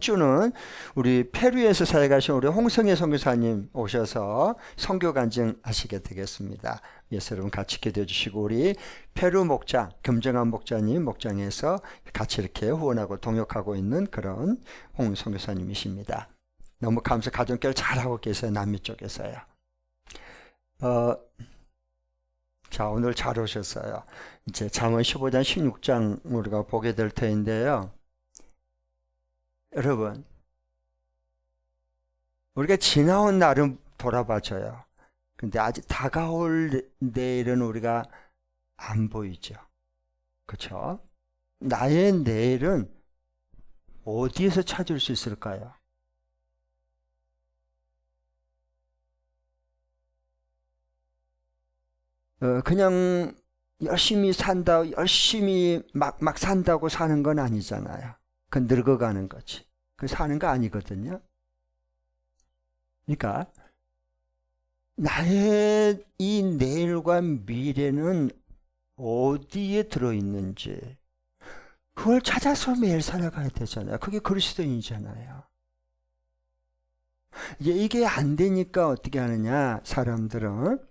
주는 우리 페루에서 사역하신 우리 홍성애 선교사님 오셔서 선교 간증하시게 되겠습니다. 예수 여러분 같이 기도해 주시고 우리 페루 목장 금정한 목자님 목장에서 같이 이렇게 후원하고 동역하고 있는 그런 홍 선교사님이십니다. 너무 가정교회 잘하고 계세요. 남미 쪽에서요. 자, 오늘 잘 오셨어요. 이제 잠언 15장 16장 우리가 보게 될 터인데요. 여러분, 우리가 지나온 날은 돌아봐줘요. 근데 아직 다가올 내일은 우리가 안 보이죠. 그렇죠? 나의 내일은 어디에서 찾을 수 있을까요? 그냥 열심히 산다, 열심히 막 산다고 사는 건 아니잖아요. 그 늙어가는 거지. 그 사는 거 아니거든요. 그러니까 나의 이 내일과 미래는 어디에 들어있는지 그걸 찾아서 매일 살아가야 되잖아요. 그게 그리스도인이잖아요. 이게 안 되니까 어떻게 하느냐, 사람들은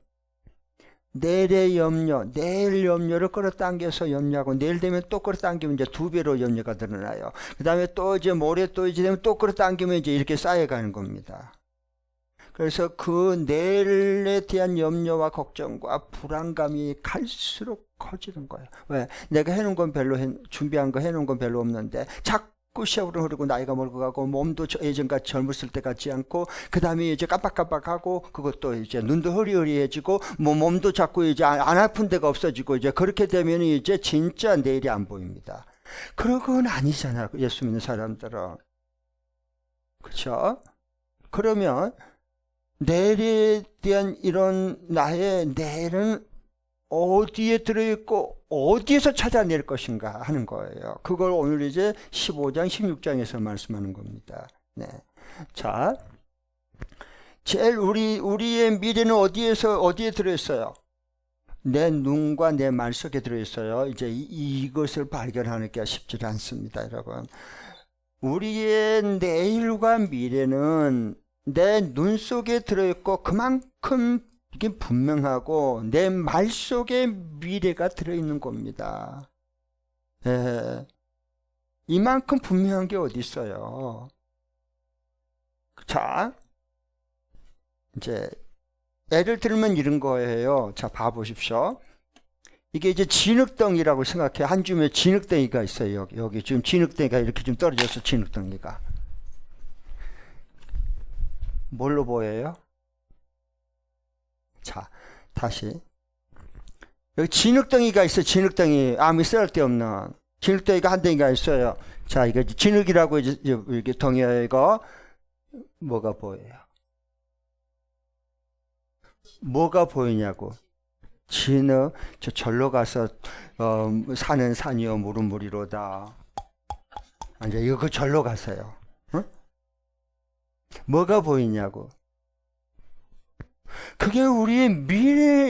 내일의 염려, 내일 염려를 끌어당겨서 염려하고 내일 되면 또 끌어당기면 이제 2배로 염려가 늘어나요. 그 다음에 또 이제 모레 또 이제 되면 또 끌어당기면 이제 이렇게 쌓여가는 겁니다. 그래서 그 내일에 대한 염려와 걱정과 불안감이 갈수록 커지는 거예요. 왜? 내가 해놓은 건 별로 준비한 거 해놓은 건 별로 없는데 자꾸 세월은 흐르고 나이가 멀고 가고 몸도 예전같이 젊었을 때 같지 않고 그 다음에 이제 깜빡깜빡하고 그것도 이제 눈도 흐리흐리해지고 몸도 자꾸 이제 안 아픈 데가 없어지고 이제 그렇게 되면 이제 진짜 내일이 안 보입니다. 그런 건 아니잖아요. 예수 믿는 사람들은. 그렇죠? 그러면 내일에 대한 이런 나의 내일은 어디에 들어있고 어디에서 찾아낼 것인가 하는 거예요. 그걸 오늘 이제 15장 16장에서 말씀하는 겁니다. 네. 자, 제일 우리의 미래는 어디에 들어있어요? 내 눈과 내 말 속에 들어있어요. 이제 이것을 발견하는 게 쉽지 않습니다, 여러분. 우리의 내일과 미래는 내 눈 속에 들어있고 그만큼 이게 분명하고 내 말 속에 미래가 들어있는 겁니다. 예. 이만큼 분명한 게 어디 있어요? 자, 이제 예를 들면 이런 거예요. 자, 봐보십시오. 이게 이제 진흙덩이라고 생각해. 한 줌에 진흙덩이가 있어요. 여기 지금 진흙덩이가 이렇게 좀 떨어져서 진흙덩이가. 뭘로 보여요? 자, 다시. 여기 진흙덩이가 있어요. 진흙덩이. 아무 쓸데없는 진흙덩이가 한 덩이가 있어요. 자, 이거 진흙이라고 이제 이렇게 덩이에 이거 뭐가 보여요? 뭐가 보이냐고. 진흙. 저 절로 가서 산은 산이요 물은 물이로다. 이제 이거 그 절로 가세요. 응? 뭐가 보이냐고. 그게 우리의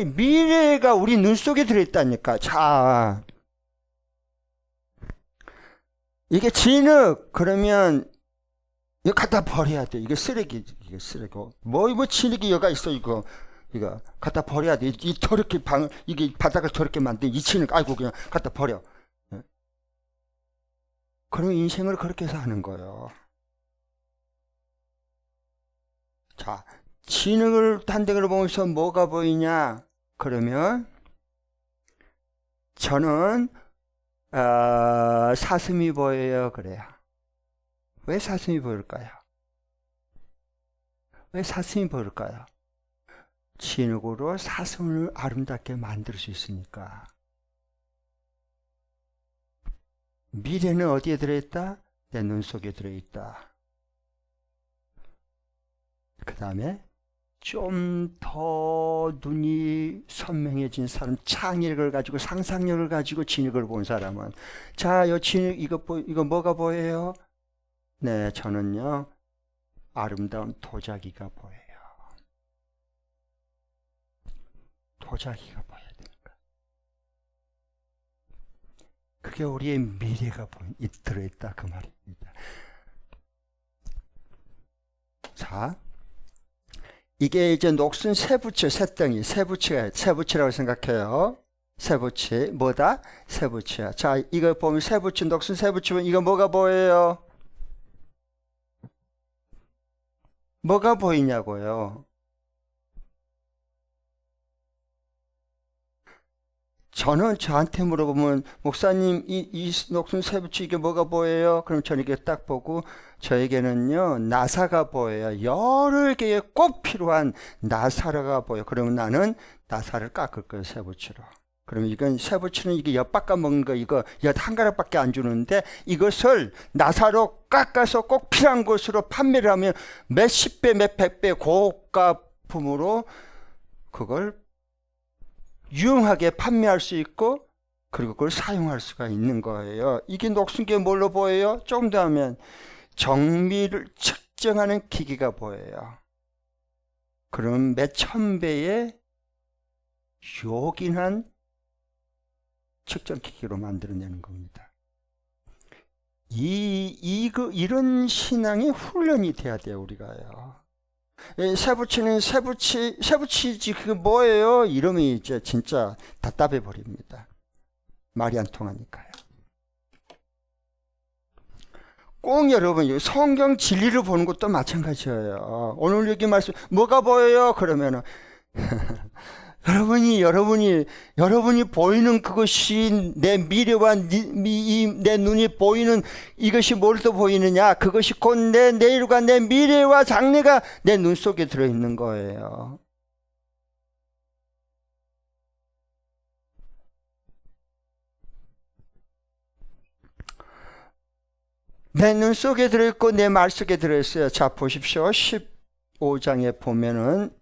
미래가 우리 눈 속에 들어있다니까. 자, 이게 진흙 그러면 이거 갖다 버려야 돼. 이게 쓰레기. 뭐 진흙이 여가 있어 이거 갖다 버려야 돼. 이 더럽게 이게 바닥을 더럽게 만든 이 진흙 아이고 그냥 갖다 버려. 그럼 인생을 그렇게 사는 거예요. 자. 진흙을 한 덩이로 보면서 뭐가 보이냐? 그러면 저는 사슴이 보여요. 그래요. 왜 사슴이 보일까요? 왜 사슴이 보일까요? 진흙으로 사슴을 아름답게 만들 수 있으니까. 미래는 어디에 들어있다? 내 눈 속에 들어있다. 그 다음에 좀 더 눈이 선명해진 사람, 창의력을 가지고 상상력을 가지고 진흙을 본 사람은 자, 이 진흙 이거 뭐가 보여요? 네, 저는요 아름다운 도자기가 보여요. 도자기가 보여야 되니까. 그게 우리의 미래가 들어있다 그 말입니다. 자, 이게 이제 녹슨 세부치, 새덩이, 세부치라고 생각해요. 세부치, 뭐다? 세부치야. 자, 이거 보면 세부치, 녹슨 세부치면 이거 뭐가 보여요? 뭐가 보이냐고요? 저는 저한테 물어보면 목사님 이 녹슨 세부치 이게 뭐가 보여요? 그럼 저는 이게 딱 보고 저에게는요 나사가 보여요. 여러 개의 꼭 필요한 나사가 보여. 그러면 나는 나사를 깎을 거예요, 세부치로. 그러면 이건 세부치는 이게 엿 깎아 먹는 거, 이거 엿 한 가락밖에 안 주는데 이것을 나사로 깎아서 꼭 필요한 곳으로 판매를 하면 몇십 배, 몇백 배 고가품으로 그걸 유용하게 판매할 수 있고 그리고 그걸 사용할 수가 있는 거예요. 이게 녹슨 게 뭘로 보여요? 조금 더 하면 정밀을 측정하는 기기가 보여요. 그럼 몇천 배의 요긴한 측정 기기로 만들어내는 겁니다. 이런 신앙이 훈련이 돼야 돼요, 우리가요. 세부치는 세부치지 그게 뭐예요? 이름이 이제 진짜 답답해 버립니다. 말이 안 통하니까요. 꼭 여러분 성경 진리를 보는 것도 마찬가지예요. 오늘 여기 말씀 뭐가 보여요? 그러면은 여러분이 보이는 그것이 내 미래와 내 눈이 보이는 이것이 뭘로 보이느냐? 그것이 곧 내 내일과 내 미래와 장래가 내 눈 속에 들어있는 거예요. 내 눈 속에 들어있고 내 말 속에 들어있어요. 자, 보십시오. 15장에 보면은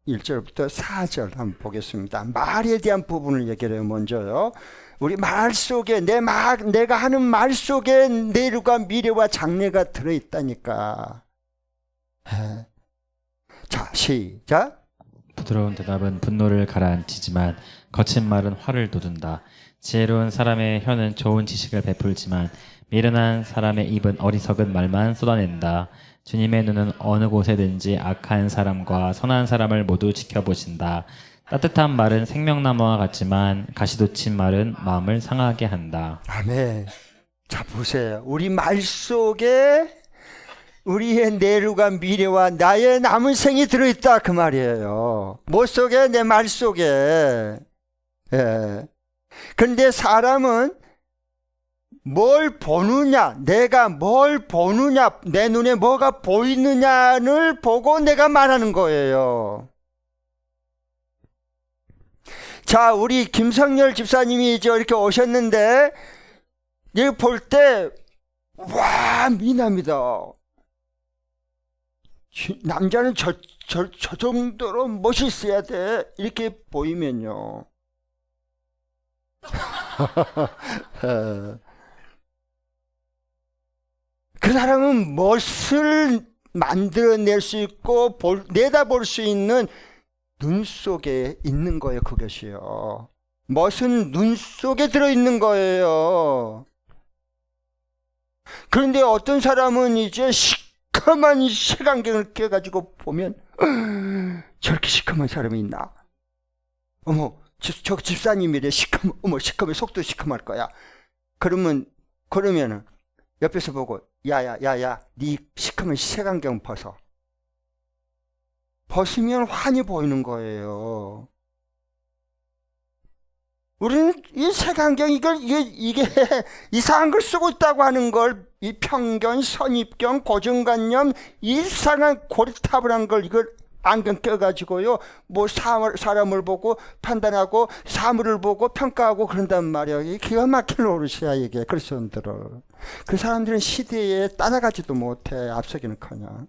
1절부터 4절 한번 보겠습니다. 말에 대한 부분을 얘기를 해요. 먼저요. 우리 말 속에 내가 하는 말 속에 내일과 미래와 장래가 들어있다니까. 자, 시작. 부드러운 대답은 분노를 가라앉히지만 거친 말은 화를 돋운다. 지혜로운 사람의 혀는 좋은 지식을 베풀지만 미련한 사람의 입은 어리석은 말만 쏟아낸다. 주님의 눈은 어느 곳에든지 악한 사람과 선한 사람을 모두 지켜보신다. 따뜻한 말은 생명나무와 같지만 가시돋친 말은 마음을 상하게 한다. 아멘. 자, 보세요. 우리 말 속에 우리의 내일과 미래와 나의 남은 생이 들어있다 그 말이에요. 뭐 속에? 내 말 속에. 예. 근데 사람은 뭘 보느냐, 내가 뭘 보느냐, 내 눈에 뭐가 보이느냐를 보고 내가 말하는 거예요. 자, 우리 김성열 집사님이 이제 이렇게 오셨는데 여기 볼 때 와, 미남이다. 남자는 저 정도로 멋있어야 돼. 이렇게 보이면요. 그 사람은 멋을 만들어낼 수 있고 내다볼 수 있는 눈 속에 있는 거예요. 그것이요. 멋은 눈 속에 들어있는 거예요. 그런데 어떤 사람은 이제 시커먼 색안경을 껴가지고 보면 저렇게 시커먼 사람이 있나? 어머, 저 집사님이래. 시커먼 속도 시커멀 거야. 그러면은 옆에서 보고 야야야야 네 시커먼 색안경 벗어. 벗으면 환히 보이는 거예요. 우리는 이 색안경 이게 이상한 걸 쓰고 있다고 하는 걸, 이 편견, 선입견, 고정관념, 이상한 고리타분한 걸 이걸 안경 껴가지고요, 뭐 사람을 보고 판단하고 사물을 보고 평가하고 그런단 말이야. 이게 기가 막힌 노릇이야 이게. 그리스도인들을. 그 사람들은 시대에 따라가지도 못해. 앞서기는커녕.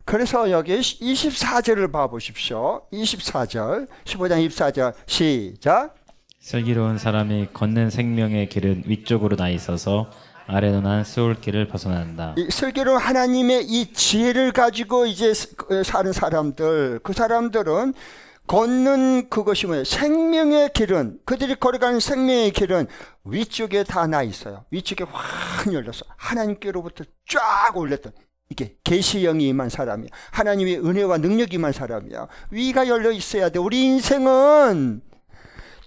그래서 여기 24절을 봐보십시오. 24절, 15장 24절 시작. 슬기로운 사람이 걷는 생명의 길은 위쪽으로 나 있어서 아래로는 수울길을 벗어난다. 이 슬기로운 하나님의 이 지혜를 가지고 이제 사는 사람들, 그 사람들은 걷는 그것이 뭐예요? 생명의 길은, 그들이 걸어가는 생명의 길은 위쪽에 다 나 있어요. 위쪽에 확 열려서 하나님께로부터 쫙 올렸던, 이게 계시형이 임한 사람이야. 하나님의 은혜와 능력이 임한 사람이야. 위가 열려 있어야 돼. 우리 인생은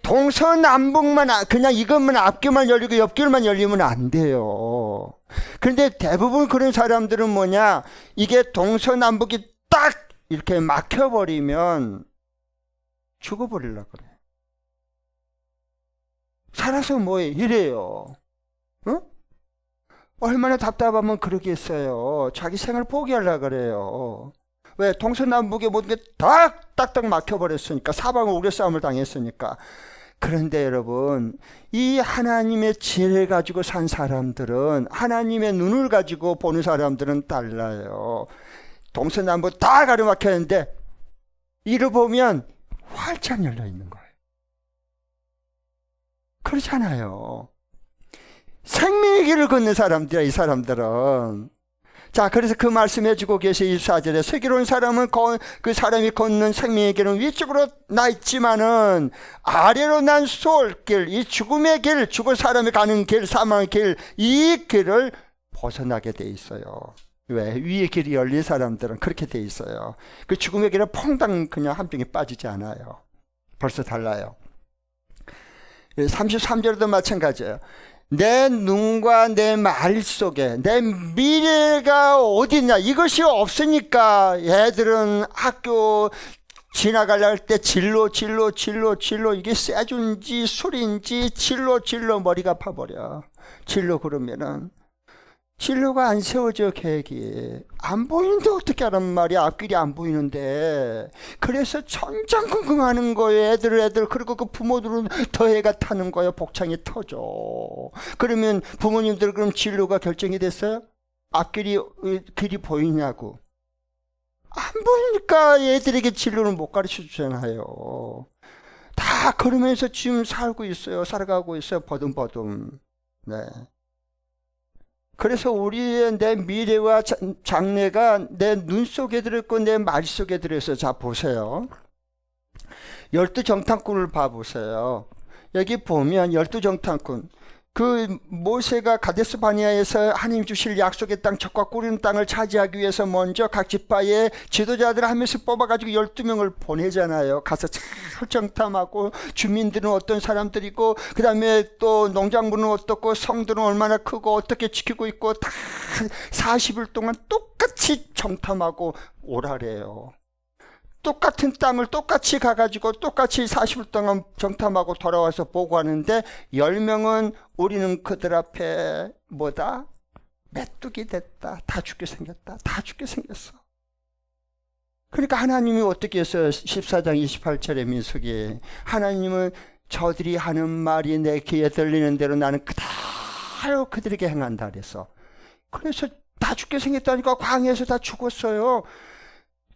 동서남북만 그냥 이것만 앞길만 열리고 옆길만 열리면 안 돼요. 그런데 대부분 그런 사람들은 뭐냐, 이게 동서남북이 딱 이렇게 막혀버리면 죽어버리려고 그래. 살아서 뭐해 이래요. 어? 얼마나 답답하면 그러겠어요. 자기 생을 포기하려고 그래요. 왜? 동서남북의 모든 게 다 딱딱 막혀버렸으니까. 사방을 우려싸움을 당했으니까. 그런데 여러분, 이 하나님의 지혜를 가지고 산 사람들은, 하나님의 눈을 가지고 보는 사람들은 달라요. 동서남북 다 가로막혔는데 이를 보면 활짝 열려 있는 거예요. 그렇잖아요. 생명의 길을 걷는 사람들이야, 이 사람들은. 자, 그래서 그 말씀해주고 계셔. 24절에 슬기로운 사람은 그 사람이 걷는 생명의 길은 위쪽으로 나 있지만은 아래로 난 수월길, 이 죽음의 길, 죽을 사람이 가는 길, 사망의 길, 이 길을 벗어나게 돼 있어요. 왜? 위의 길이 열린 사람들은 그렇게 돼 있어요. 그 죽음의 길은 퐁당 그냥 한 병에 빠지지 않아요. 벌써 달라요. 33절에도 마찬가지예요. 내 눈과 내 말 속에 내 미래가 어딨냐, 이것이 없으니까 얘들은 학교 지나가려 할 때 진로 이게 쇠준지 술인지 진로 머리가 파버려. 진로 그러면은 진로가 안 세워져. 계획이 안 보이는데 어떻게 하란 말이야. 앞길이 안 보이는데. 그래서 전전긍긍하는 거예요. 애들. 그리고 그 부모들은 더 해가 타는 거예요. 복창이 터져. 그러면 부모님들 그럼 진로가 결정이 됐어요? 앞길이 길이 보이냐고. 안 보이니까 애들에게 진로를 못 가르쳐 주잖아요. 다 걸으면서 지금 살고 있어요. 살아가고 있어요. 버듬버듬. 네. 그래서 우리의 내 미래와 장래가 내 눈 속에 들어있고 내 말 속에 들어있어요. 자, 보세요. 12정탐꾼을 봐보세요. 여기 보면 12정탐꾼. 그 모세가 가데스 바니아에서 하나님 주실 약속의 땅, 적과 꿀이는 땅을 차지하기 위해서 먼저 각 지파의 지도자들을 한 명씩 뽑아가지고 12명을 보내잖아요. 가서 잘 정탐하고 주민들은 어떤 사람들이고, 그 다음에 또 농작물은 어떻고, 성들은 얼마나 크고 어떻게 지키고 있고, 다 40일 동안 똑같이 정탐하고 오라래요. 똑같은 땅을 똑같이 가가지고 똑같이 40일 동안 정탐하고 돌아와서 보고하는데 10명은 우리는 그들 앞에 뭐다? 메뚜기 됐다. 다 죽게 생겼다. 다 죽게 생겼어. 그러니까 하나님이 어떻게 했어요? 14장 28절의 민수기. 하나님은 저들이 하는 말이 내 귀에 들리는 대로 나는 그대로 그들에게 행한다 그랬어. 그래서 다 죽게 생겼다니까. 광야에서 다 죽었어요.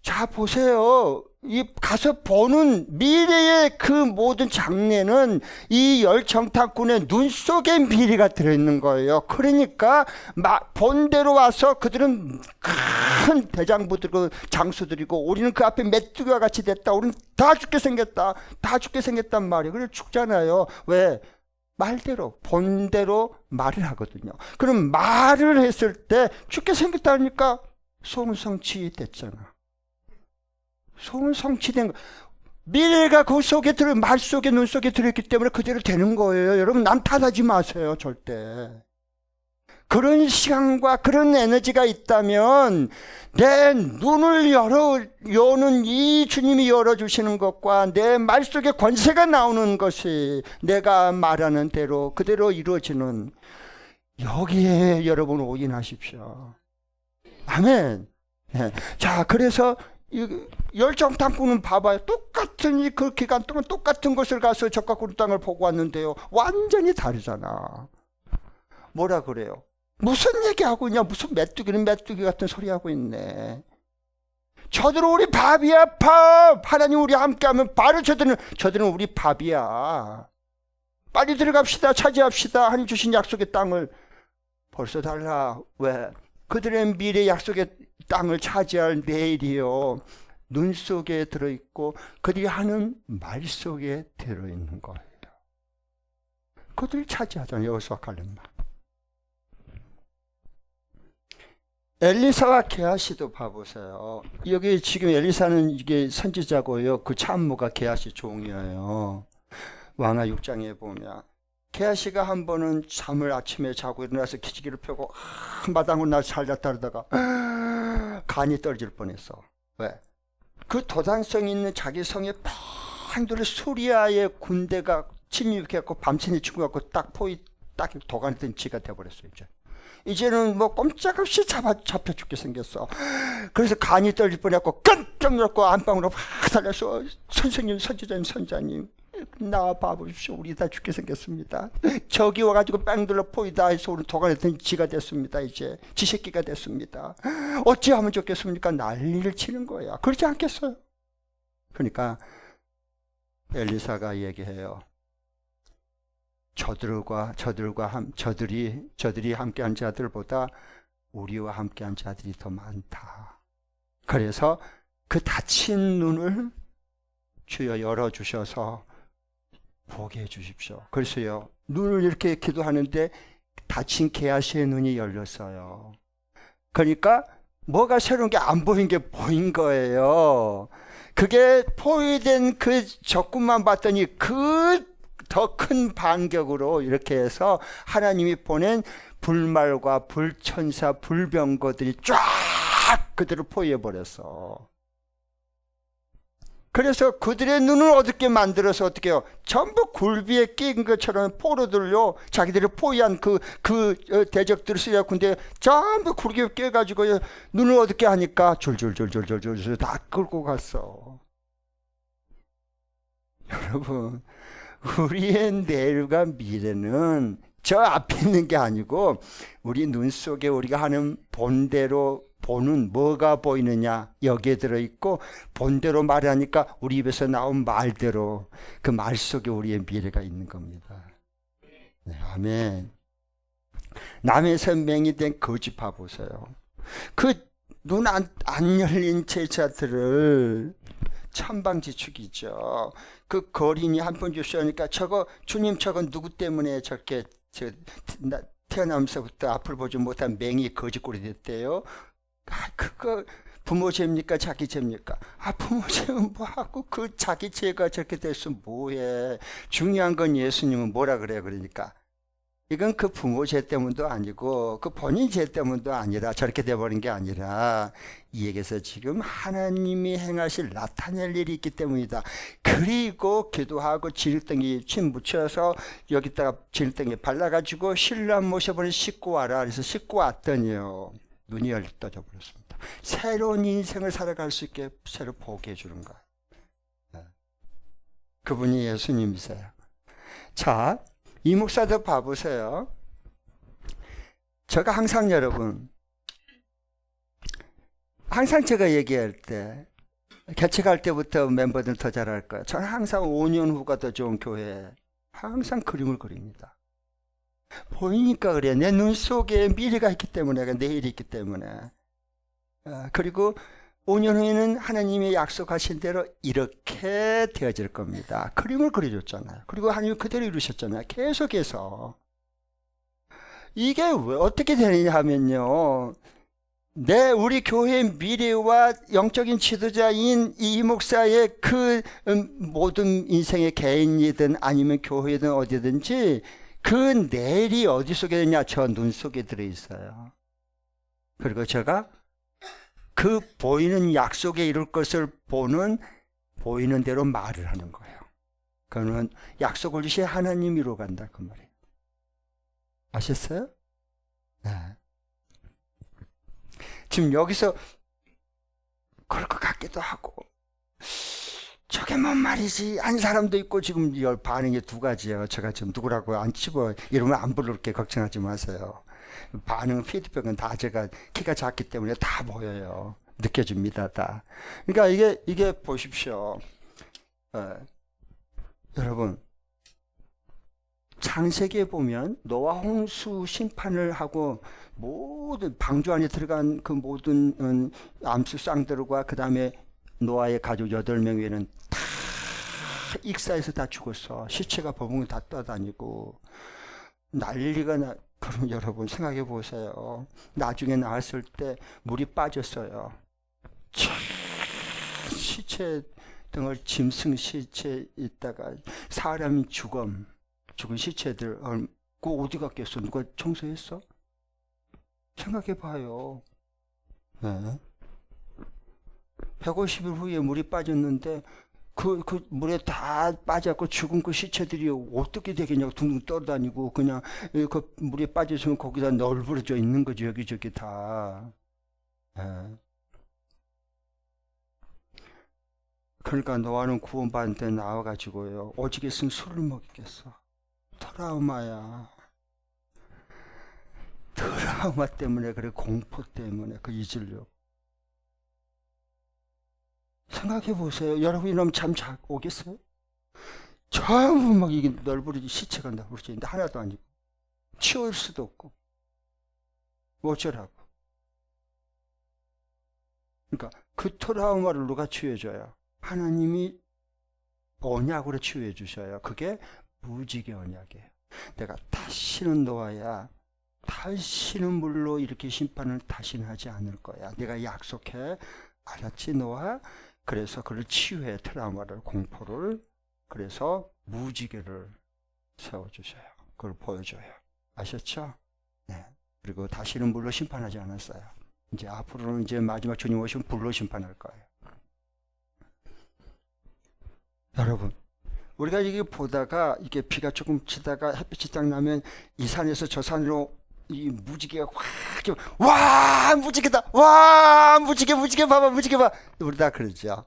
자, 보세요. 이 가서 보는 미래의 그 모든 장래는 이 열정탐꾼의 눈 속에 미래가 들어있는 거예요. 그러니까 본대로 와서 그들은 큰 대장부들이고 장수들이고, 우리는 그 앞에 메뚜기와 같이 됐다. 우리는 다 죽게 생겼다. 다 죽게 생겼단 말이에요. 그래서 죽잖아요. 왜? 말대로 본대로 말을 하거든요. 그럼 말을 했을 때 죽게 생겼다니까 소문 성취됐잖아. 소문 성취된 거. 미래가 그 속에 말 속에 눈 속에 들어있기 때문에 그대로 되는 거예요. 여러분, 남 탓하지 마세요. 절대. 그런 시간과 그런 에너지가 있다면 내 눈을 여는 이 주님이 열어주시는 것과 내 말 속에 권세가 나오는 것이 내가 말하는 대로 그대로 이루어지는, 여기에 여러분 올인하십시오. 아멘. 네. 자, 그래서 열정탐꾼은 봐봐요. 똑같은 그 기간 동안 똑같은 곳을 가서 적과 꿀 땅을 보고 왔는데요. 완전히 다르잖아. 뭐라 그래요? 무슨 얘기하고 있냐? 무슨 메뚜기는 메뚜기 같은 소리 하고 있네. 저들은 우리 밥이야, 밥. 하나님 우리 함께하면 바로 저들은 우리 밥이야. 빨리 들어갑시다. 차지합시다. 하나님 주신 약속의 땅을. 벌써 달라. 왜? 그들의 미래 약속의 땅을 차지할 내일이요. 눈 속에 들어있고 그들이 하는 말 속에 들어있는 거예요. 그들이 차지하잖아요. 여호수아 갈렙만. 엘리사와 게하시도 봐보세요. 여기 지금 엘리사는 이게 선지자고요. 그 참모가 게하시 종이에요. 왕하 6장에 보면 게하시가 한 번은 잠을 아침에 자고 일어나서 기지개를 펴고 한마당으로 나 살렸다 그러다가 간이 떨어질 뻔했어. 왜? 그 도단성 있는 자기 성에 팡돌이 수리아의 군대가 침입해갖고 밤새니 친구갖고 딱 도가니던 지가 돼버렸어요. 이제는 뭐 꼼짝없이 잡혀 죽게 생겼어. 그래서 간이 떨릴 뻔했고 깜짝 놀랐고 안방으로 확 달려서 선생님, 선지자님, 선자님 나와 봐보십시오. 우리 다 죽게 생겼습니다. 저기 와가지고 빵들러 포이다 해서 우리 도가니던 지가 됐습니다. 이제 지 새끼가 됐습니다. 어찌하면 좋겠습니까? 난리를 치는 거야. 그렇지 않겠어요? 그러니까 엘리사가 얘기해요. 저들이 함께한 자들보다 우리와 함께한 자들이 더 많다. 그래서 그 닫힌 눈을 주여 열어주셔서 보게 해주십시오. 그래서요, 눈을 이렇게 기도하는데 닫힌 게하시의 눈이 열렸어요. 그러니까 뭐가 새로운 게 안 보인 게 보인 거예요. 그게 포위된 그 적군만 봤더니 그 더 큰 반격으로 이렇게 해서 하나님이 보낸 불말과 불천사, 불병거들이 쫙 그들을 포위해버렸어. 그래서 그들의 눈을 어둡게 만들어서 어떻게 해요? 전부 굴비에 낀 것처럼 포로들요, 자기들이 포위한 그 대적들을 쓰야 군대 전부 굴비에 끼어가지고 눈을 어둡게 하니까 줄줄줄줄줄줄 다 끌고 갔어. 여러분, 우리의 내일과 미래는 저 앞에 있는 게 아니고 우리 눈 속에 우리가 하는 본대로 보는 뭐가 보이느냐 여기에 들어있고 본대로 말하니까 우리 입에서 나온 말대로 그 말 속에 우리의 미래가 있는 겁니다. 네, 아멘. 남에서 맹이 된 거짓 봐보세요. 그 눈 안 열린 제자들을 천방지축이죠. 그 거린이 한 번 주시니까 주님 저건 누구 때문에 저렇게 태어나면서부터 앞을 보지 못한 맹이 거짓골이 됐대요. 그거 부모 죄입니까? 자기 죄입니까? 부모 죄는 뭐하고 그 자기 죄가 저렇게 됐으면 뭐해. 중요한 건 예수님은 뭐라 그래요? 그러니까 이건 그 부모 죄 때문도 아니고 그 본인 죄 때문도 아니라 저렇게 돼버린 게 아니라 이 얘기에서 지금 하나님이 행하실 나타낼 일이 있기 때문이다. 그리고 기도하고 진흙덩이 침 묻혀서 여기다가 진흙덩이 발라가지고 신랑 모셔버린 씻고 와라. 그래서 씻고 왔더니요 눈이 떠져 버렸습니다. 새로운 인생을 살아갈 수 있게 새로 보게 해주는 거예요. 그분이 예수님이세요. 자, 이 목사도 봐보세요. 제가 항상 여러분, 항상 제가 얘기할 때, 개척할 때부터 멤버들은 더 잘할 거예요. 저는 항상 5년 후가 더 좋은 교회, 항상 그림을 그립니다. 보이니까 그래. 내 눈 속에 미래가 있기 때문에, 내일이 있기 때문에. 그리고 5년 후에는 하나님이 약속하신 대로 이렇게 되어질 겁니다. 그림을 그려줬잖아요. 그리고 하나님이 그대로 이루셨잖아요. 계속해서. 이게 왜 어떻게 되느냐 하면요. 우리 교회의 미래와 영적인 지도자인 이 목사의 그 모든 인생의 개인이든 아니면 교회든 어디든지 그 내일이 어디 속에 있냐? 저 눈 속에 들어있어요. 그리고 제가 그 보이는 약속에 이룰 것을 보이는 대로 말을 하는 거예요. 그거는 약속을 주신 하나님이 이루어 간다 그 말이에요. 아셨어요? 네. 지금 여기서 그럴 것 같기도 하고 저게 뭔 말이지 한 사람도 있고 지금 반응이 두 가지예요. 제가 지금 누구라고 안 치고 이러면 안 부를게 걱정하지 마세요. 반응 피드백은 다 제가 키가 작기 때문에 다 보여요. 느껴집니다 다. 그러니까 이게 보십시오. 여러분 창세기에 보면 노아 홍수 심판을 하고 모든 방주 안에 들어간 그 모든 암수 쌍들과 그 다음에 노아의 가족 8명 외에는 다 익사해서 다 죽었어. 시체가 버붕이 다 떠다니고 난리가 나. 그럼 여러분 생각해 보세요. 나중에 나왔을 때 물이 빠졌어요. 시체 등을 짐승 시체 있다가 사람이 죽은 시체들 그거 어디 갔겠어? 누가 청소했어? 생각해 봐요. 네. 150일 후에 물이 빠졌는데 그 물에 다 빠졌고 죽은 그 시체들이 어떻게 되겠냐고 둥둥 떠다니고 그냥 그 물에 빠졌으면 거기다 널브러져 있는 거죠. 여기저기 다. 네. 그러니까 노아는 구원받은 데 나와가지고요. 오직했으면 술을 먹겠어. 트라우마야. 트라우마 때문에 그래. 공포 때문에 그 잊으려고. 생각해 보세요. 여러분 이러면 잠 잘 오겠어요? 전부 막 이게 널브러지 시체가 널브러져 있는데 하나도 아니고 치울 수도 없고 어쩌라고. 그러니까 그 트라우마를 누가 치유해줘요? 하나님이 언약으로 치유해 주셔요. 그게 무지개 언약이에요. 내가 다시는 노아야, 다시는 물로 이렇게 심판을 다시는 하지 않을 거야. 내가 약속해. 알았지 노아? 그래서 그를 치유해. 트라우마를, 공포를. 그래서 무지개를 세워주셔요. 그걸 보여줘요. 아셨죠? 네. 그리고 다시는 물로 심판하지 않았어요. 이제 앞으로는 이제 마지막 주님 오시면 불로 심판할 거예요. 여러분, 우리가 이게 보다가 이게 비가 조금 치다가 햇빛이 딱 나면 이 산에서 저 산으로 이 무지개가 확, 와, 무지개다! 와, 무지개 봐봐, 무지개 봐! 우리 다 그러죠.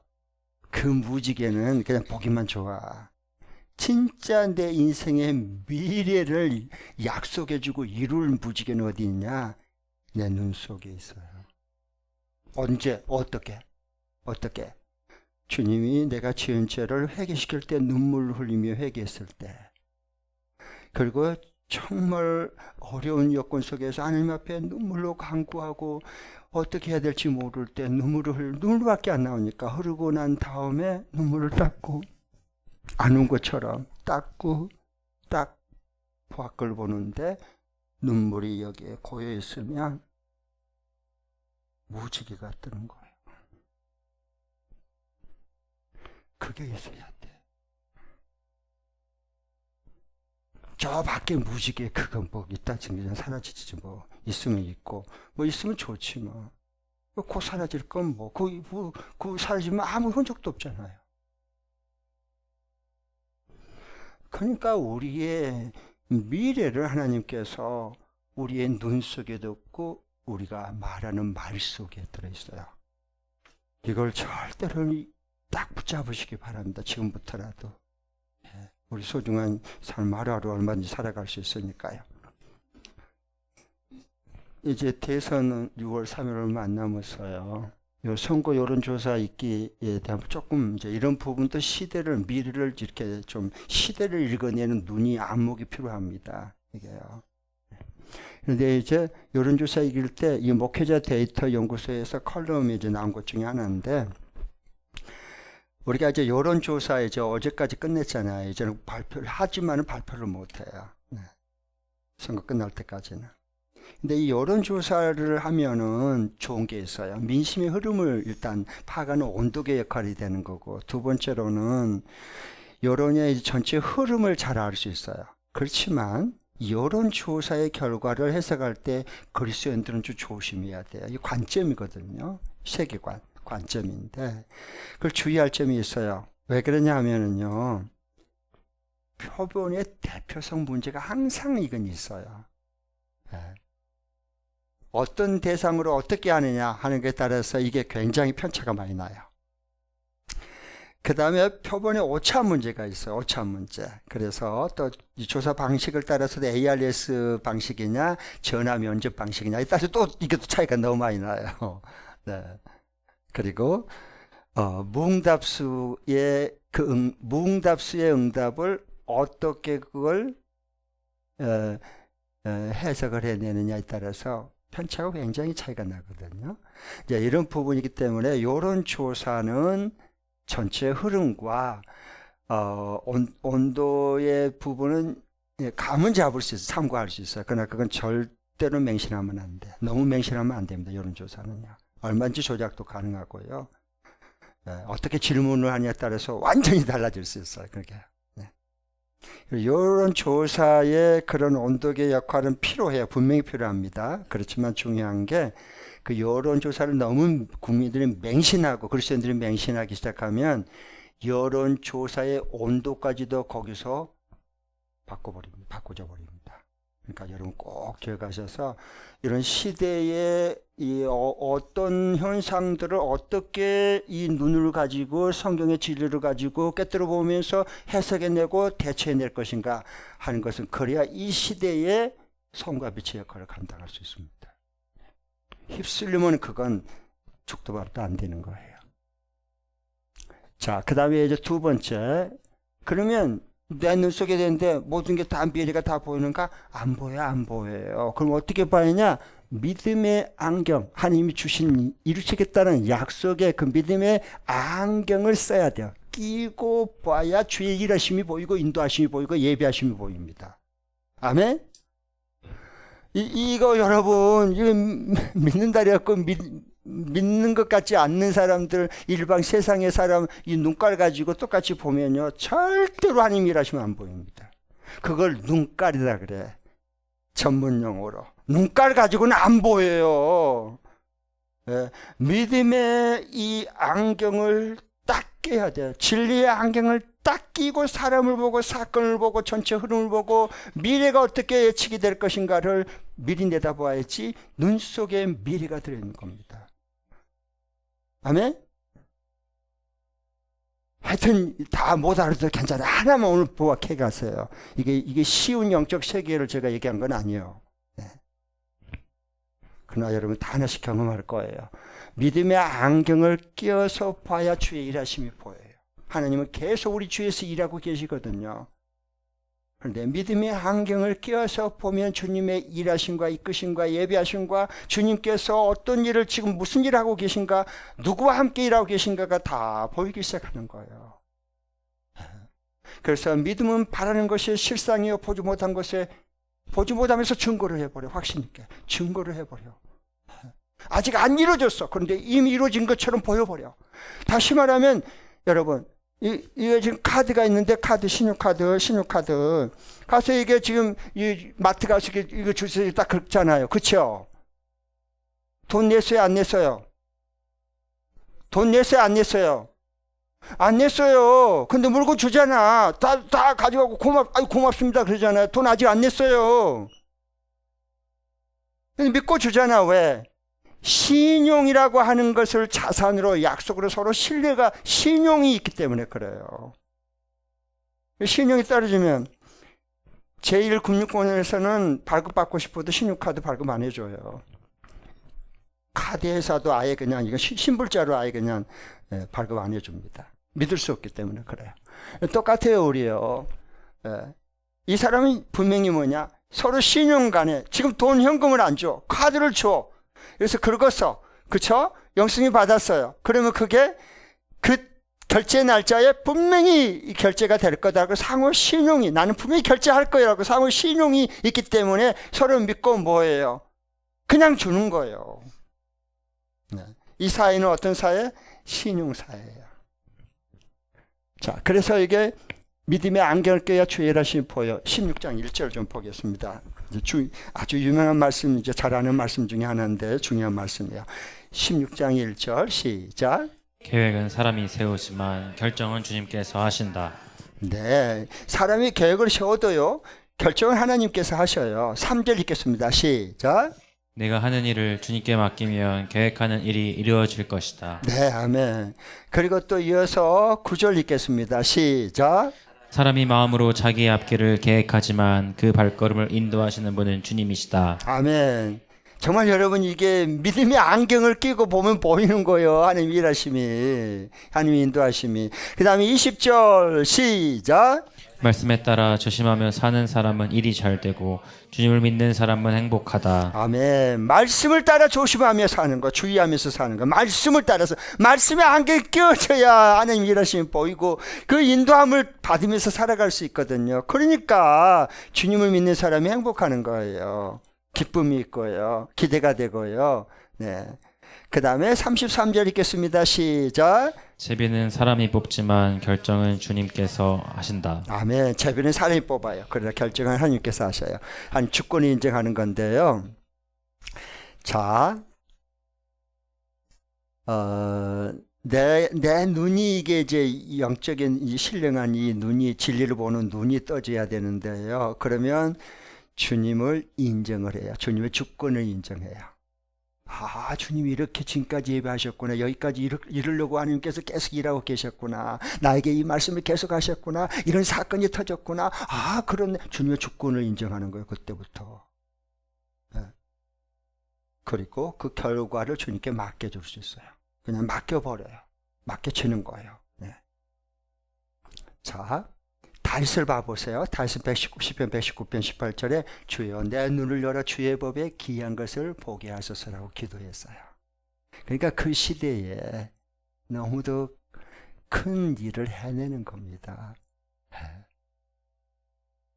그 무지개는 그냥 보기만 좋아. 진짜 내 인생의 미래를 약속해주고 이룰 무지개는 어디 있냐? 내 눈 속에 있어요. 언제? 어떻게? 주님이 내가 지은 죄를 회개시킬 때 눈물 흘리며 회개했을 때, 그리고 정말 어려운 여건 속에서 하나님 앞에 눈물로 간구하고 어떻게 해야 될지 모를 때 눈물밖에 안 나오니까 흐르고 난 다음에 눈물을 닦고 안 온 것처럼 닦고 딱 밖을 보는데 눈물이 여기에 고여 있으면 무지개가 뜨는 거예요. 그게 있어야 돼. 저 밖에 무지개 그건 뭐 있다 그냥 사라지지 뭐. 있으면 있고 뭐 있으면 좋지 뭐. 곧 사라질 건 뭐. 그 사라지면 아무 흔적도 없잖아요. 그러니까 우리의 미래를 하나님께서 우리의 눈 속에 넣고 우리가 말하는 말 속에 들어있어요. 이걸 절대로 딱 붙잡으시기 바랍니다. 지금부터라도. 우리 소중한 삶 하루하루 얼마든지 살아갈 수 있으니까요. 이제 대선은 6월 3일 얼마 안 남았어요. 요 선거 여론조사 있기에 대한 조금 이제 이런 부분도 미래를 이렇게 좀 시대를 읽어내는 눈이 안목이 필요합니다. 이게요. 그런데 이제 여론조사 이길 때 이 목회자 데이터 연구소에서 컬럼이 이제 나온 것 중에 하나인데, 우리가 이제 여론조사 이제 어제까지 끝냈잖아요. 이제는 발표를 하지만은 발표를 못해요. 네. 선거 끝날 때까지는. 근데 이 여론조사를 하면은 좋은 게 있어요. 민심의 흐름을 일단 파악하는 온도계 역할이 되는 거고, 두 번째로는 여론의 전체 흐름을 잘 알 수 있어요. 그렇지만 여론조사의 결과를 해석할 때 그리스도인들은 좀 조심해야 돼요. 이 관점이거든요. 세계관. 관점인데 그걸 주의할 점이 있어요. 왜 그러냐 하면은요, 표본의 대표성 문제가 항상 이건 있어요. 어떤 대상으로 어떻게 하느냐 하는 것에 따라서 이게 굉장히 편차가 많이 나요. 그 다음에 표본의 오차 문제가 있어요. 오차 문제. 그래서 또 이 조사 방식을 따라서 ARS 방식이냐 전화 면접 방식이냐에 따라서 또 이게 차이가 너무 많이 나요. 네. 그리고 무응답수의 무응답수의 응답을 어떻게 그걸 해석을 해내느냐에 따라서 편차가 굉장히 차이가 나거든요. 이제 이런 부분이기 때문에 이런 조사는 전체 흐름과 온도의 부분은 감은 잡을 수 있어요. 참고할 수 있어요. 그러나 그건 절대로 맹신하면 안 돼. 너무 맹신하면 안 됩니다. 이런 조사는요. 얼마든지 조작도 가능하고요. 어떻게 질문을 하냐에 따라서 완전히 달라질 수 있어요. 그렇게. 이런 조사의 그런 온도계 역할은 필요해요. 분명히 필요합니다. 그렇지만 중요한 게 그 여론조사를 너무 국민들이 맹신하고 그리스도인들이 맹신하기 시작하면 여론조사의 온도까지도 거기서 바꿔져 버립니다. 그러니까 여러분 꼭 기억하셔서 이런 시대의 이 어떤 현상들을 어떻게 이 눈을 가지고 성경의 진리를 가지고 꿰뚫어 보면서 해석해내고 대처해낼 것인가 하는 것은 그래야 이 시대의 성과 빛의 역할을 감당할 수 있습니다. 휩쓸리면 그건 죽도 밥도 안 되는 거예요. 자, 그 다음에 이제 두 번째. 그러면 내 눈 속에 되는데 모든 게 다 미래가 다 보이는가? 안 보여, 안 보여요. 그럼 어떻게 봐야냐? 믿음의 안경, 하나님이 주신 이루시겠다는 약속의 그 믿음의 안경을 써야 돼요. 끼고 봐야 주의 일하심이 보이고 인도하심이 보이고 예비하심이 보입니다. 아멘? 이거 여러분, 이거 믿는다리였고 믿는 것 같지 않는 사람들, 일반 세상의 사람 이 눈깔 가지고 똑같이 보면요 절대로 하나님 일하시면 안 보입니다. 그걸 눈깔이라 그래. 전문 용어로 눈깔 가지고는 안 보여요. 믿음의 이 안경을 딱 껴야 돼요. 진리의 안경을 딱 끼고 사람을 보고 사건을 보고 전체 흐름을 보고 미래가 어떻게 예측이 될 것인가를 미리 내다봐야지 눈 속에 미래가 들어있는 겁니다. 아멘? 하여튼 다 못 알아도 괜찮아요. 하나만 오늘 부각해 가세요. 이게 쉬운 영적 세계를 제가 얘기한 건 아니에요. 네. 그러나 여러분 다 하나씩 경험할 거예요. 믿음의 안경을 끼워서 봐야 주의 일하심이 보여요. 하나님은 계속 우리 주위에서 일하고 계시거든요. 그런데 믿음의 안경을 끼워서 보면 주님의 일하심과 이끄심과 예비하심과 주님께서 어떤 일을 지금 무슨 일을 하고 계신가, 누구와 함께 일하고 계신가가 다 보이기 시작하는 거예요. 그래서 믿음은 바라는 것이 실상이요 보지 못한 것에 보지 못하면서 증거를 해버려. 확신 있게 증거를 해버려. 아직 안 이루어졌어. 그런데 이미 이루어진 것처럼 보여버려. 다시 말하면 여러분, 이게 지금 카드가 있는데 신용카드 가서 이게 지금 이 마트 가서 이거 주세요 딱 긁잖아요. 그렇죠? 돈 냈어요, 안 냈어요? 돈 냈어요, 안 냈어요? 안 냈어요. 근데 물건 주잖아. 다 가져가고 고맙습니다 그러잖아요. 돈 아직 안 냈어요. 근데 믿고 주잖아. 왜? 신용이라고 하는 것을 자산으로 약속으로 서로 신용이 있기 때문에 그래요. 신용이 떨어지면 제1금융권에서는 발급받고 싶어도 신용카드 발급 안 해줘요. 카드 회사도 아예 그냥 이거 신불자로 아예 그냥 발급 안 해줍니다. 믿을 수 없기 때문에 그래요. 똑같아요 우리요. 이 사람이 분명히 뭐냐? 서로 신용 간에 지금 돈 현금을 안 줘. 카드를 줘. 그래서 긁었어. 그쵸? 영수증이 받았어요. 그러면 그게 그 결제 날짜에 분명히 결제가 될 거다라고 상호 신용이, 나는 분명히 결제할 거라고 상호 신용이 있기 때문에 서로 믿고 뭐예요? 그냥 주는 거예요. 네. 이 사회는 어떤 사회? 신용 사회예요. 자, 그래서 이게 믿음의 안경을 껴야 주의 일하심이 보여. 16장 1절 좀 보겠습니다. 아주 유명한 말씀, 이제 잘 아는 말씀 중에 하나인데 중요한 말씀이에요. 16장 1절 시작. 계획은 사람이 세우지만 결정은 주님께서 하신다. 네, 사람이 계획을 세워도요 결정은 하나님께서 하셔요. 3절 읽겠습니다. 시작. 내가 하는 일을 주님께 맡기면 계획하는 일이 이루어질 것이다. 네, 아멘. 그리고 또 이어서 9절 읽겠습니다. 시작. 사람이 마음으로 자기의 앞길을 계획하지만 그 발걸음을 인도하시는 분은 주님이시다. 아멘. 정말 여러분 이게 믿음의 안경을 끼고 보면 보이는 거예요. 하나님 일하심이, 하나님 인도하심이. 그 다음에 20절 시작. 말씀에 따라 조심하며 사는 사람은 일이 잘 되고 주님을 믿는 사람은 행복하다. 아멘. 말씀을 따라 조심하며 사는 거, 주의하면서 사는 거, 말씀을 따라서 말씀에 안개 끼워져야 하나님 일하심이 보이고 그 인도함을 받으면서 살아갈 수 있거든요. 그러니까 주님을 믿는 사람이 행복하는 거예요. 기쁨이 있고요, 기대가 되고요. 네. 그 다음에 33절 읽겠습니다. 시작. 제비는 사람이 뽑지만 결정은 주님께서 하신다. 아멘. 제비는 사람이 뽑아요. 그러나 결정은 하나님께서 하셔요. 한 주권을 인정하는 건데요. 자, 내 눈이 이게 이제 영적인 이 신령한 이 눈이, 진리를 보는 눈이 떠져야 되는데요. 그러면 주님을 인정을 해요. 주님의 주권을 인정해요. 아, 주님이 이렇게 지금까지 예배하셨구나. 여기까지 이르려고 하나님께서 계속 일하고 계셨구나. 나에게 이 말씀을 계속 하셨구나. 이런 사건이 터졌구나. 아, 그렇네. 주님의 주권을 인정하는 거예요. 그때부터. 네. 그리고 그 결과를 주님께 맡겨줄 수 있어요. 그냥 맡겨버려요. 맡겨치는 거예요. 네. 자, 다윗을 봐보세요. 다윗은 119편 18절에 주여 내 눈을 열어 주의 법에 기이한 것을 보게 하소서라고 기도했어요. 그러니까 그 시대에 너무도 큰 일을 해내는 겁니다.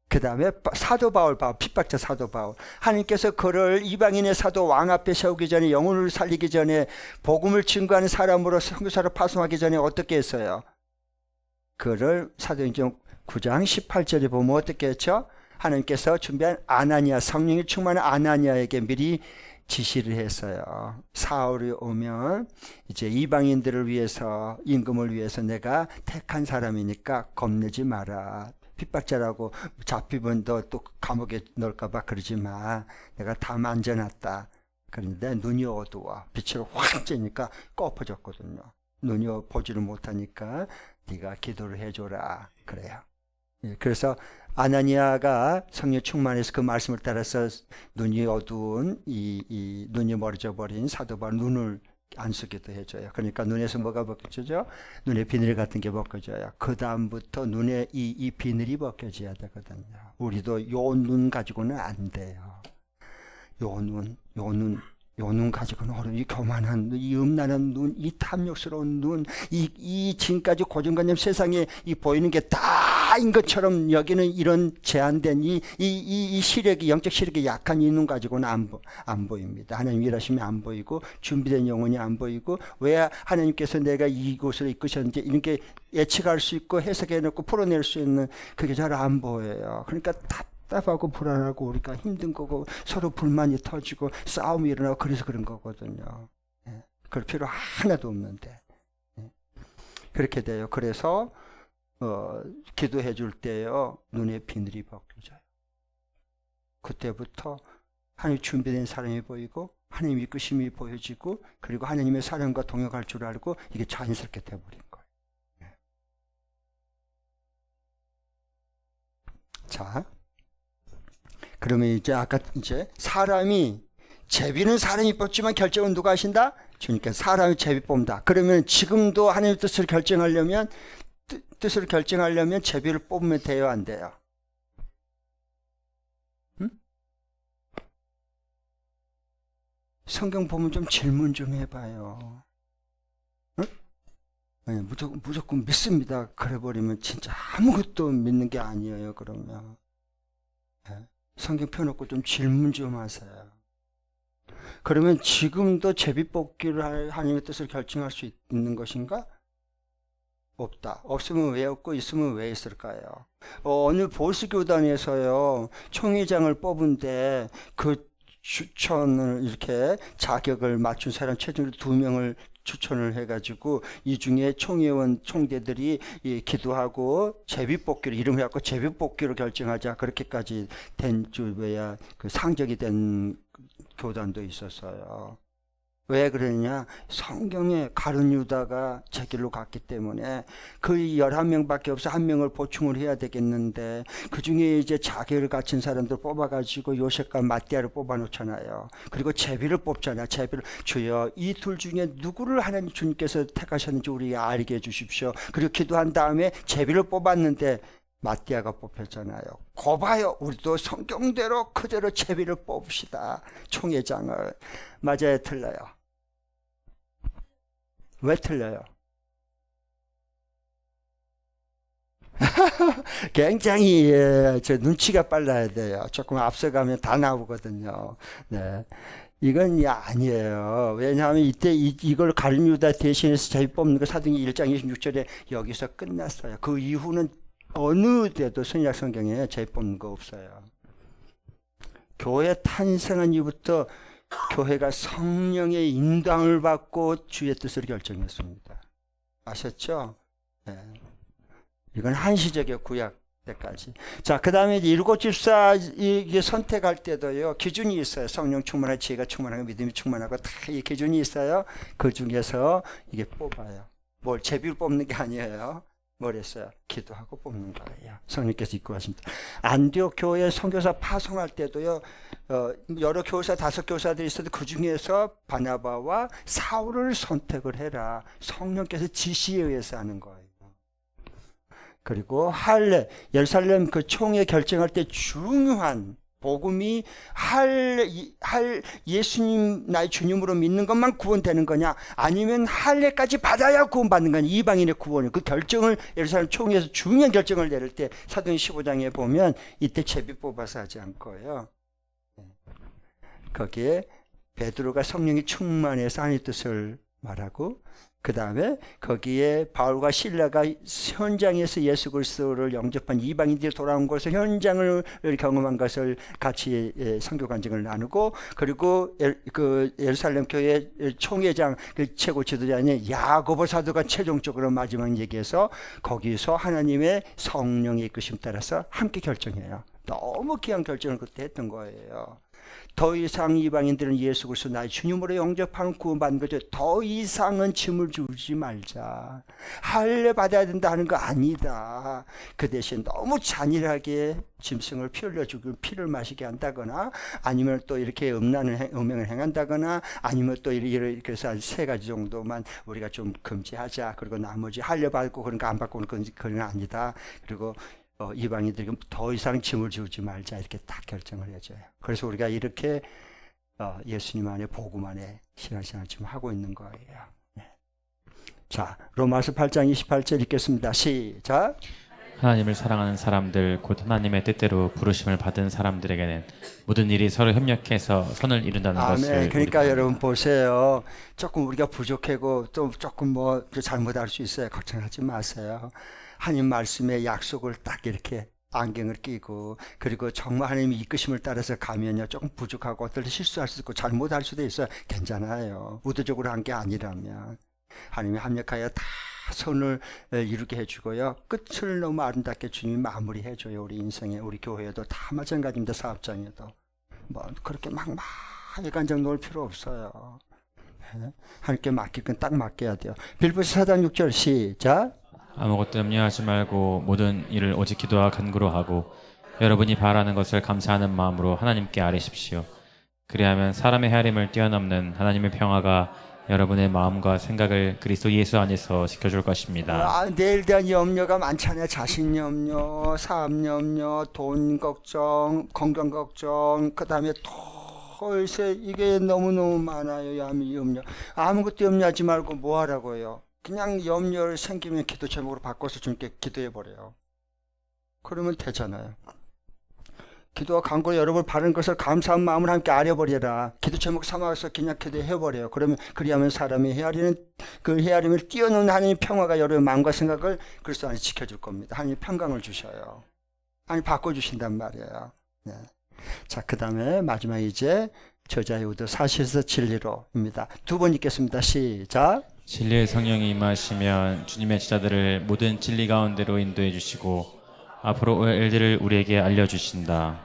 그 다음에 사도 바울, 핍박자 사도 바울. 하나님께서 그를 이방인의 사도 왕 앞에 세우기 전에, 영혼을 살리기 전에, 복음을 증거하는 사람으로 선교사를 파송하기 전에 어떻게 했어요? 그를 사도행전 9장 18절에 보면 어떻게 했죠? 하나님께서 준비한 아나니아, 성령이 충만한 아나니아에게 미리 지시를 했어요. 사울이 오면 이제 이방인들을 위해서, 임금을 위해서 내가 택한 사람이니까 겁내지 마라. 핍박자라고 잡히면 너 또 감옥에 넣을까봐 그러지 마. 내가 다 만져놨다. 그런데 눈이 어두워. 빛을 확 쬐니까 꺼퍼졌거든요. 눈이 보지를 못하니까 네가 기도를 해줘라. 그래요. 그래서 아나니아가 성령 충만해서 그 말씀을 따라서 눈이 어두운 이 눈이 멀어져 버린 사도 바울 눈을 안수기도 해줘요. 그러니까 눈에서 뭐가 벗겨져요? 눈의 비늘 같은 게 벗겨져요. 그 다음부터 눈에 이 비늘이 벗겨져야 되거든요. 우리도 요 눈 가지고는 안 돼요. 요 눈 가지고는 어려워. 이 교만한 눈, 이 음란한 눈, 이 탐욕스러운 눈, 이 지금까지 고정관념 세상에 이 보이는 게 다인 것처럼 여기는 이런 제한된 이 시력이, 영적 시력이 약한 이 눈 가지고는 안 보입니다. 하나님 일하시면 안 보이고, 준비된 영혼이 안 보이고, 왜 하나님께서 내가 이곳으로 이끄셨는지 이렇게 예측할 수 있고 해석해놓고 풀어낼 수 있는 그게 잘 안 보여요. 그러니까 답답하고 불안하고 우리가 힘든 거고 서로 불만이 터지고 싸움이 일어나고 그래서 그런 거거든요. 예. 그럴 필요 하나도 없는데. 예. 그렇게 돼요. 그래서 기도해 줄 때요. 눈에 비늘이 벗겨져요. 그때부터 하나님 준비된 사람이 보이고 하나님 이끄심이 보여지고 그리고 하나님의 사랑과 동역할 줄 알고 이게 자연스럽게 돼버린 거예요. 예. 자. 그러면 이제 아까 이제 사람이 제비는 사람이 뽑지만 결정은 누가 하신다? 주님께서 사람이 제비 뽑는다. 그러면 지금도 하나님의 뜻을 결정하려면 뜻을 결정하려면 제비를 뽑으면 돼요, 안 돼요? 응? 성경 보면 좀 질문 좀 해봐요. 응? 아니, 무조건 믿습니다. 그래버리면 진짜 아무것도 믿는 게 아니에요. 그러면. 네. 성경 펴놓고 좀 질문 좀 하세요. 그러면 지금도 제비뽑기를 할 하나님의 뜻을 결정할 수 있는 것인가? 없다. 없으면 왜 없고 있으면 왜 있을까요? 어느 보수교단에서요 총회장을 뽑은데 그 추천을 이렇게 자격을 맞춘 사람 최종 2명을 추천을 해가지고 이 중에 총회원 총대들이 기도하고 제비뽑기로 이름을 해갖고 제비뽑기로 결정하자 그렇게까지 된 주에야 그 상적이 된 교단도 있었어요. 왜 그러냐? 성경에 가룟 유다가 제 길로 갔기 때문에 그 11명밖에 없어 한 명을 보충을 해야 되겠는데 그 중에 이제 자격을 갖춘 사람들 뽑아가지고 요셉과 마띠아를 뽑아놓잖아요. 그리고 제비를 뽑잖아요. 제비를 주여 이 둘 중에 누구를 하나님 주님께서 택하셨는지 우리 알게 해주십시오. 그리고 기도한 다음에 제비를 뽑았는데 마띠아가 뽑혔잖아요. 거봐요. 우리도 성경대로 그대로 제비를 뽑읍시다. 총회장을. 맞아요, 틀려요? 왜 틀려요? 굉장히 저 눈치가 빨라야 돼요. 조금 앞서가면 다 나오거든요. 네. 이건 아니에요. 왜냐하면 이때 이걸 가룟유다 대신해서 제비 뽑는 거 사도행전 1장 26절에 여기서 끝났어요. 그 이후는 어느 때도 선약 성경에 제비 뽑는 거 없어요. 교회 탄생한 이후부터 교회가 성령의 인도함을 받고 주의 뜻을 결정했습니다. 아셨죠? 네. 이건 한시적이에요. 구약 때까지. 자, 그 다음에 일곱 집사 이게 선택할 때도요, 기준이 있어요. 성령 충만하고 지혜가 충만하고 믿음이 충만하고 다 이 기준이 있어요. 그 중에서 이게 뽑아요. 뭘 제비를 뽑는 게 아니에요. 뭘 했어요? 기도하고 뽑는 거예요. 성령께서 이끌어가십니다. 안디옥 교회 선교사 파송할 때도요, 여러 교사, 5교사들이 있어도 그 중에서 바나바와 사울을 선택을 해라. 성령께서 지시에 의해서 하는 거예요. 그리고 할례, 예루살렘 그 총회 결정할 때 중요한 복음이 예수님 나의 주님으로 믿는 것만 구원되는 거냐, 아니면 할례까지 받아야 구원받는 거냐, 이방인의 구원을, 그 결정을 예루살렘 총회에서 중요한 결정을 내릴 때 사도행 15장에 보면 이때 제비 뽑아서 하지 않고요. 거기에 베드로가 성령이 충만해서 하나님의 뜻을 말하고, 그 다음에 거기에 바울과 실라가 현장에서 예수 그리스도를 영접한 이방인들이 돌아온 것을 현장을 경험한 것을 같이 선교 간증을 나누고, 그리고 그 예루살렘 교회 총회장 그 최고 지도자인 야고보 사도가 최종적으로 마지막 얘기해서 거기서 하나님의 성령의 이끄심 따라서 함께 결정해요. 너무 귀한 결정을 그때 했던 거예요. 더 이상 이방인들은 예수 그리스도 나의 주님으로 영접하는 구원받는 거죠. 더 이상은 짐을 주지 말자. 할례 받아야 된다 하는 거 아니다. 그 대신 너무 잔인하게 짐승을 피 흘려주고 피를 마시게 한다거나, 아니면 또 이렇게 음행을 행한다거나, 아니면 또 이렇게 해서 세 가지 정도만 우리가 좀 금지하자. 그리고 나머지 할례 받고 그런 거 안 받고 그건 아니다. 그리고 이방인들에게 더 이상 짐을 지우지 말자, 이렇게 딱 결정을 해줘요. 그래서 우리가 이렇게 예수님 안에 복음 안에 신앙생활 지금 하고 있는 거예요. 네. 자, 로마서 8장 28절 읽겠습니다. 시작. 하나님을 사랑하는 사람들 곧 하나님의 뜻대로 부르심을 받은 사람들에게는 모든 일이 서로 협력해서 선을 이룬다는 것을. 그러니까 여러분 보세요. 조금 우리가 부족하고 또 조금 뭐 잘못할 수 있어요. 걱정하지 마세요. 하나님 말씀의 약속을 딱 이렇게 안경을 끼고, 그리고 정말 하나님의 이끄심을 따라서 가면요, 조금 부족하고 어떨 때 실수할 수도 있고 잘못할 수도 있어요. 괜찮아요. 의도적으로 한 게 아니라면 하나님이 합력하여 다 선을 이루게 해주고요, 끝을 너무 아름답게 주님이 마무리해줘요. 우리 인생에, 우리 교회에도 다 마찬가지입니다. 사업장에도 뭐 그렇게 막 일관적 놓을 필요 없어요. 하나님께 맡길 건 딱 맡겨야 돼요. 빌보서 4장 6절 시작. 아무것도 염려하지 말고 모든 일을 오직 기도와 간구로 하고 여러분이 바라는 것을 감사하는 마음으로 하나님께 아뢰십시오. 그리하면 사람의 헤아림을 뛰어넘는 하나님의 평화가 여러분의 마음과 생각을 그리스도 예수 안에서 지켜줄 것입니다. 내일 대한 염려가 많잖아요. 자신 염려, 사업 염려, 돈 걱정, 건강 걱정, 그 다음에 털세, 이게 너무너무 많아요. 염려. 아무것도 염려하지 말고 뭐 하라고요? 그냥 염려를 생기면 기도 제목으로 바꿔서 주님께 기도해버려요. 그러면 되잖아요. 기도와 간구로 여러분 바른 것을 감사한 마음을 함께 아뢰버려라. 기도 제목 삼아서 그냥 기도해버려요. 그러면 그리하면 사람이 그 헤아림을 뛰어넘는 하나님의 평화가 여러분의 마음과 생각을 그리스도 안에 지켜줄 겁니다. 하나님이 평강을 주셔요. 하나님이 바꿔주신단 말이에요. 네. 자, 그 다음에 마지막 이제 저자의 의도 사실에서 진리로입니다. 두 번 읽겠습니다. 시작. 진리의 성령이 임하시면 주님의 제자들을 모든 진리 가운데로 인도해 주시고 앞으로 올 일들을 우리에게 알려주신다.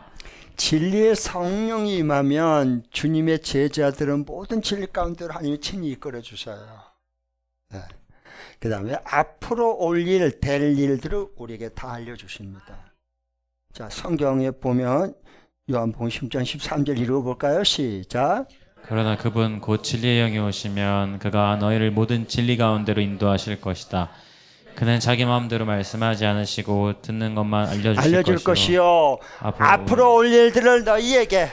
진리의 성령이 임하면 주님의 제자들은 모든 진리 가운데로 하나님이 친히 이끌어 주셔요. 네. 그 다음에 앞으로 올 일, 될 일들을 우리에게 다 알려주십니다. 자, 성경에 보면 요한복음 10장 13절 읽어볼까요? 시작. 그러나 그분 곧 진리의 영이 오시면 그가 너희를 모든 진리 가운데로 인도하실 것이다. 그는 자기 마음대로 말씀하지 않으시고 듣는 것만 알려주실 알려줄 것이요. 것이요. 앞으로 올 일들을 너희에게,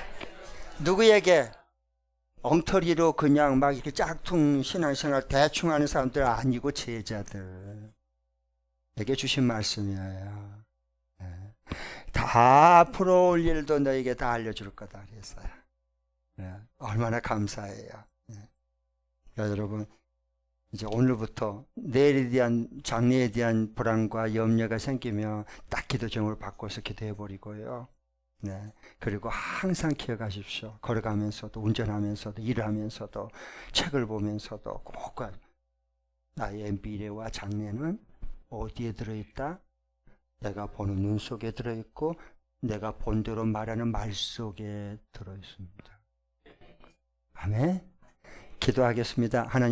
누구에게? 엉터리로 그냥 막 이렇게 짝퉁 신앙생활 대충 하는 사람들 아니고 제자들에게 주신 말씀이에요. 다 앞으로 올 일도 너에게 다 알려줄 거다 그랬어요. 얼마나 감사해요. 여러분, 이제 오늘부터 내일에 대한, 장래에 대한 불안과 염려가 생기면 딱 기도 제목을 바꿔서 기도해 버리고요. 그리고 항상 기억하십시오. 걸어가면서도, 운전하면서도, 일을 하면서도, 책을 보면서도 꼭 나의 미래와 장래는 어디에 들어있다? 내가 보는 눈 속에 들어있고 내가 본대로 말하는 말 속에 들어있습니다. 아멘. 기도하겠습니다. 하나님.